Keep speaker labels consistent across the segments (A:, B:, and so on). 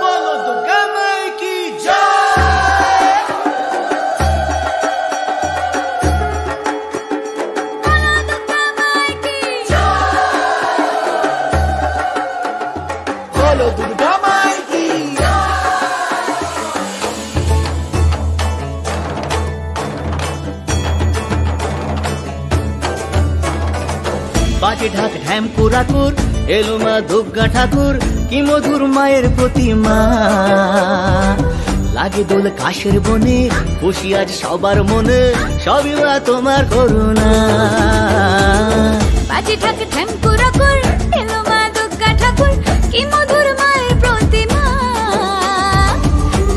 A: बोलो दुर्गा माई की जय।
B: बोलो दुर्गा माई की
A: बोलो दुर्गा माई की बाजे ढाक ढ्যাম কুরাকুর এলো মা দুর্গা ঠাকুর কি মধুর মায়ের প্রতিমা লাগে দোল কাশের বনে খুশি আজ সবার মনে সবই মা তোমার করুণা
B: বাজে ঢাক ঢ্যাম কুরাকুর এলো মা দুর্গা ঠাকুর কি মধুর মায়ের প্রতিমা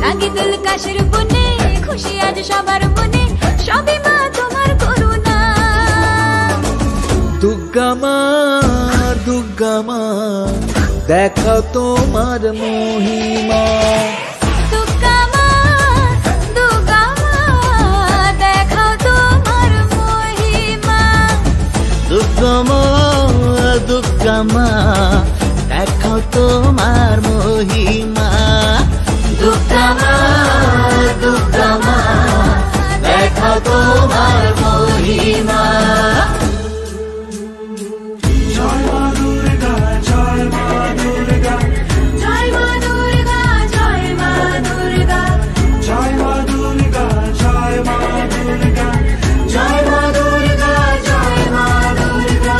B: লাগে দোল কাশের বনে খুশি আজ সবার মনে সবই মা তোমার করুণা
A: দুর্গা মা দেখা তোমার মহিমা
B: দুর্গা মা দেখাও তোমার মহিমা
A: দুর্গা মা দেখাও তোমার মহিমা দুর্গা মা দেখাও তোমার মহিমা
B: জয় মা দুর্গা জয় মা দুর্গা
A: জয় মা দুর্গা জয় মা দুর্গা জয় মা দুর্গা জয় মা দুর্গা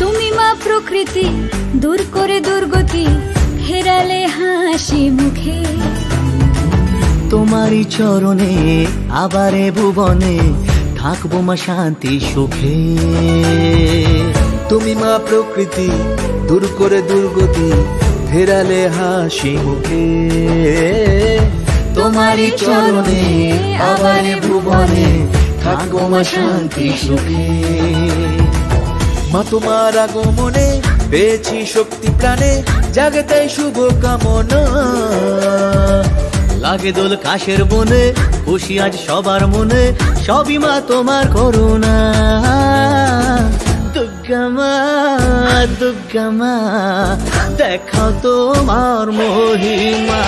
B: তুমি মা প্রকৃতি দূর করে দুর্গতি ফেরালে হাসি মুখে
A: তোমারই চরণে আবারে ভুবনে থাকবো মা শান্তি সুখে তুমি মা প্রকৃতি দূর করে দুর্গতি ফেরালে হাসি মুখে তোমারই চরণে আবারে ভুবনে থাকবো মা শান্তি সুখে মা তোমার আগমনে পেয়েছি শক্তি প্রাণে জাগে তাই শুভ কামনা লাগে দোল কাশের বনে খুশি আজ সবার মনে সবই মা তোমার করুণা দুর্গা মা দেখাও তোমার মহিমা